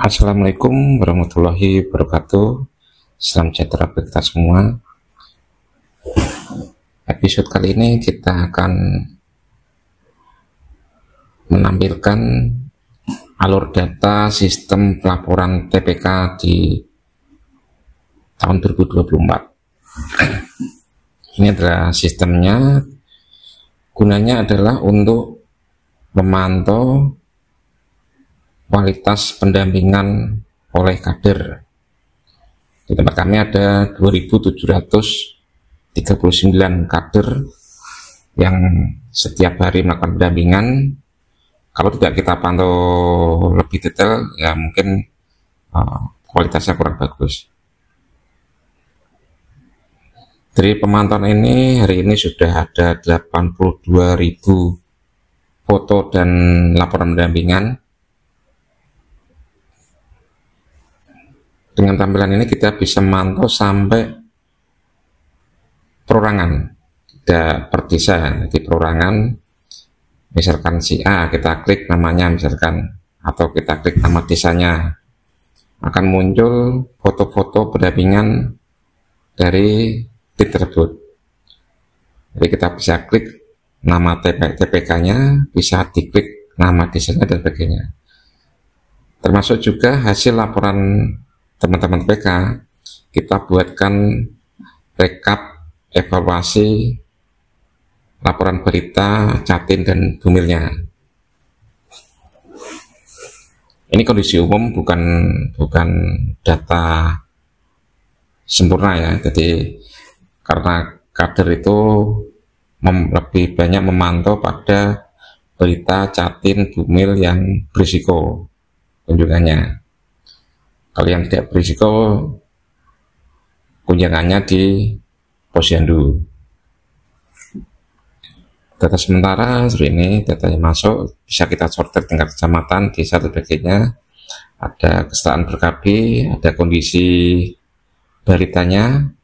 Assalamualaikum warahmatullahi wabarakatuh. Salam sejahtera bagi kita semua. Episode kali ini kita akan menampilkan alur data sistem pelaporan TPK di tahun 2024. Ini adalah sistemnya. Gunanya adalah untuk memantau kualitas pendampingan oleh kader. Di tempat kami ada 2.739 kader yang setiap hari melakukan pendampingan. Kalau tidak kita pantau lebih detail, ya mungkin kualitasnya kurang bagus. Dari pemantauan ini, hari ini sudah ada 82.000 foto dan laporan pendampingan. Dengan tampilan ini kita bisa memantau sampai perorangan, tidak per desa. Di perorangan, misalkan si A, kita klik namanya misalkan, atau kita klik nama desanya, akan muncul foto-foto pendampingan dari titik tersebut. Jadi kita bisa klik nama TPK-nya, bisa diklik nama desanya dan sebagainya. Termasuk juga hasil laporan teman-teman TPK, kita buatkan rekap evaluasi laporan berita, Jatim dan Bumilnya. Ini kondisi umum, bukan data sempurna ya. Jadi karena kader itu lebih banyak memantau pada berita, Jatim, Bumil yang berisiko kunjungannya. Kalau yang tidak berisiko, kunjungannya di posyandu. Data sementara seperti ini, datanya masuk, bisa kita sortir tingkat kecamatan, desa, dan sebagainya. Ada kesetaraan berkabi, ada kondisi balitanya,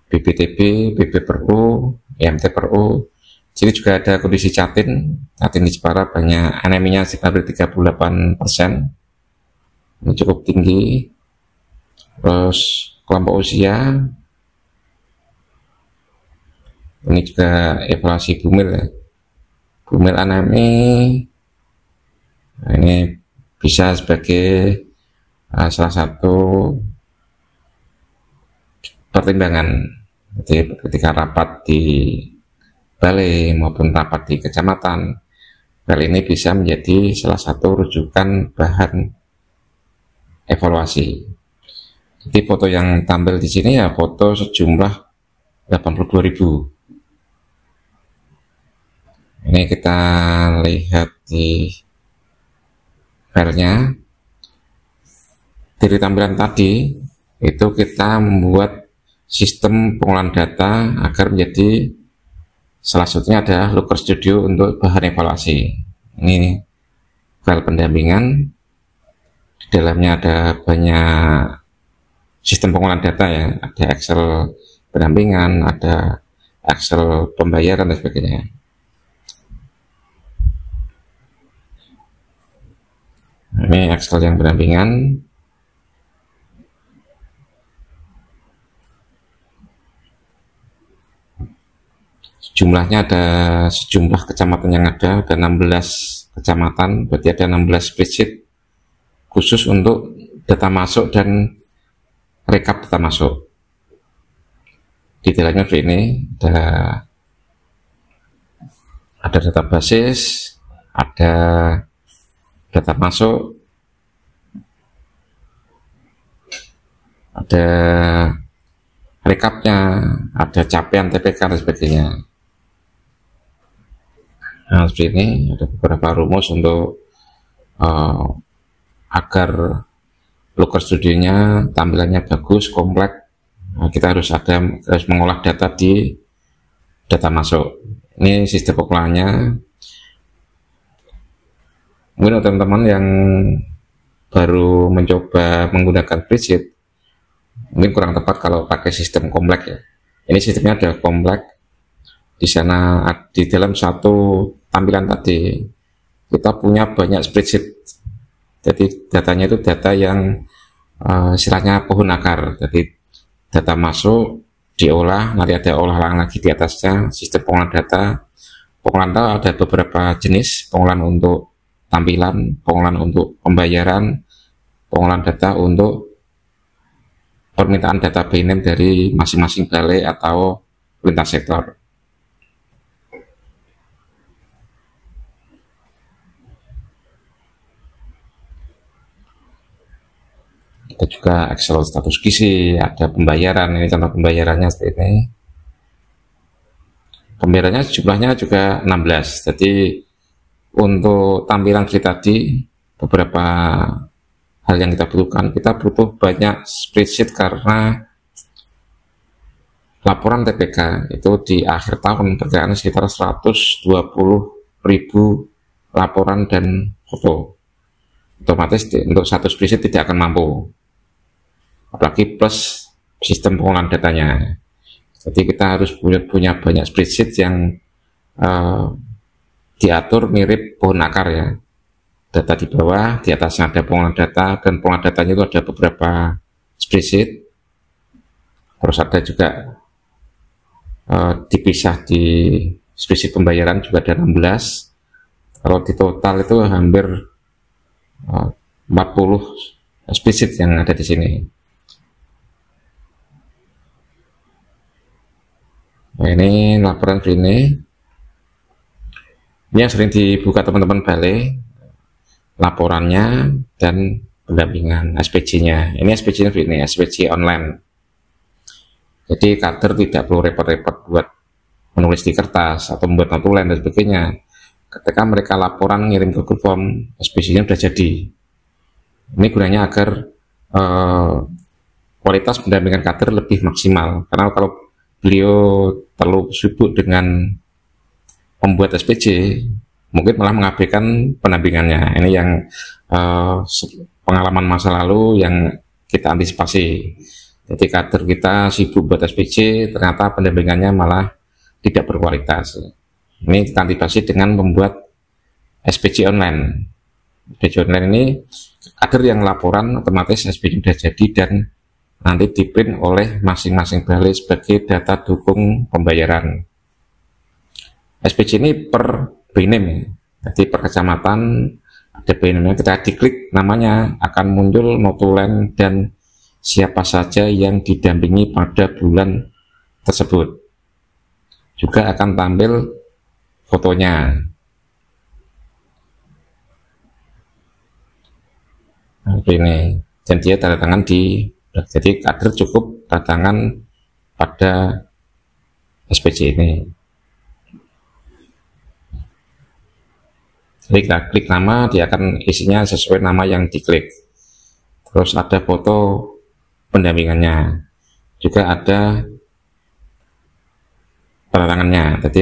BBTB, BB/PU, IMT PRU. Jadi juga ada kondisi Jatim di Jepara banyak aneminya sekitar 38%. Ini cukup tinggi. Terus kelompok usia, ini juga evaluasi Bumil ya. Bumil anemi, nah ini bisa sebagai salah satu pertimbangan. Jadi ketika rapat di balai maupun rapat di kecamatan, hal ini bisa menjadi salah satu rujukan bahan evaluasi. Jadi foto yang tampil di sini ya foto sejumlah 82.000. Ini kita lihat di filenya. Dari tampilan tadi itu kita membuat sistem pengolahan data agar menjadi salah satunya adalah Looker Studio untuk bahan evaluasi. Ini file pendampingan. Di dalamnya ada banyak sistem pengolahan data ya, ada Excel pendampingan, ada Excel pembayaran dan sebagainya. Ini Excel yang pendampingan. Jumlahnya ada sejumlah kecamatan yang ada 16 kecamatan, berarti ada 16 spreadsheet khusus untuk data masuk dan rekap data masuk. Di dalamnya seperti ini ada data basis, ada data masuk, ada rekapnya, ada capaian TPK dan sebagainya. Nah, seperti ini ada beberapa rumus untuk agar Looker Studionya tampilannya bagus, kompleks. Nah, kita harus mengolah data di data masuk. Ini sistem pengolahannya. Mungkin teman-teman yang baru mencoba menggunakan spreadsheet mungkin kurang tepat kalau pakai sistem kompleks ya. Ini sistemnya ada kompleks. Di sana di dalam satu tampilan tadi kita punya banyak spreadsheet Jadi datanya itu data yang istilahnya pohon akar. Jadi data masuk, diolah, nanti ada olahan lagi di atasnya, sistem pengolahan data. Pengolahan data ada beberapa jenis, pengolahan untuk tampilan, pengolahan untuk pembayaran, pengolahan data untuk permintaan data BNM dari masing-masing balai atau lintas sektor. Ada juga Excel status gizi, ada pembayaran, ini contoh pembayarannya seperti ini. Pembayarannya jumlahnya juga 16. Jadi untuk tampilan kita tadi, beberapa hal yang kita butuhkan, kita butuh banyak spreadsheet karena laporan TPK itu di akhir tahun perkiraan sekitar 120.000 laporan dan foto. Otomatis untuk satu spreadsheet tidak akan mampu, apalagi plus sistem pengolahan datanya. Jadi kita harus punya banyak spreadsheet yang diatur mirip pohon akar ya. Data di bawah, di atasnya ada pengolahan data, dan pengolahan datanya itu ada beberapa spreadsheet. Terus ada juga dipisah di spreadsheet pembayaran juga ada 16. Kalau di total itu hampir 40 spreadsheet yang ada di sini. Nah, ini laporan ini yang sering dibuka teman-teman balai, laporannya dan pendampingan SPJ-nya. Ini SPJ-nya ini SPJ online. Jadi kader tidak perlu repot-repot buat menulis di kertas atau membuat notulen dan sebagainya. Ketika mereka laporan ngirim ke Google Form, SPJ-nya sudah jadi. Ini gunanya agar kualitas pendampingan kader lebih maksimal. Karena kalau beliau terlalu sibuk dengan membuat SPJ, mungkin malah mengabaikan pendampingannya. Ini yang pengalaman masa lalu yang kita antisipasi. Jadi kader kita sibuk buat SPJ, ternyata pendampingannya malah tidak berkualitas. Ini kita antisipasi dengan membuat SPJ online. SPJ online ini kader yang laporan otomatis SPJ sudah jadi dan nanti diprint oleh masing-masing balai sebagai data dukung pembayaran. SPJ ini per BNM ya. Jadi per kecamatan ada BNM-nya, kita diklik namanya akan muncul notulen dan siapa saja yang didampingi pada bulan tersebut. Juga akan tampil fotonya. Nah, ini dan dia tanda tangan di, jadi kader cukup tanda tangan pada SPJ ini. Jadi kita klik nama, dia akan isinya sesuai nama yang diklik. Terus ada foto pendampingannya, juga ada tanda tangannya. Jadi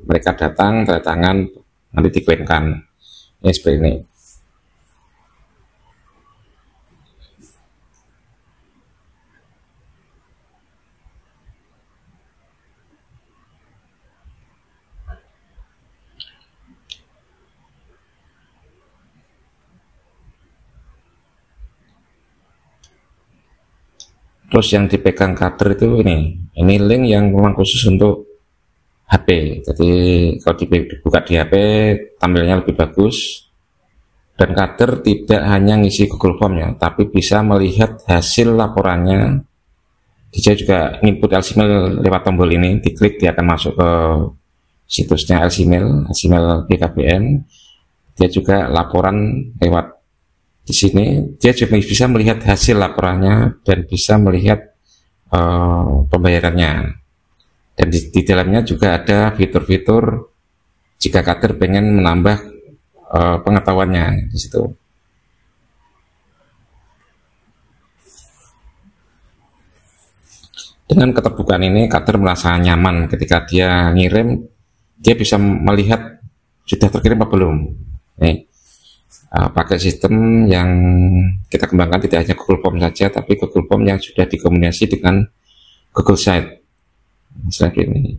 mereka datang, tanda tangan, nanti diklaimkan. Ini seperti ini. Terus yang dipegang kader itu ini link yang memang khusus untuk HP. Jadi kalau dibuka di HP tampilnya lebih bagus. Dan kader tidak hanya ngisi Google Form ya, tapi bisa melihat hasil laporannya. Dia juga input LCMail lewat tombol ini, diklik dia akan masuk ke situsnya LCMail BKBN. Dia juga laporan lewat di sini, dia juga bisa melihat hasil laporannya dan bisa melihat pembayarannya. Dan di dalamnya juga ada fitur-fitur jika kader pengen menambah pengetahuannya di situ. Dengan keterbukaan ini kader merasa nyaman ketika dia ngirim, dia bisa melihat sudah terkirim apa belum. Nih, pakai sistem yang kita kembangkan tidak hanya Google Form saja, tapi Google Form yang sudah dikombinasi dengan Google Site. Misalnya ini.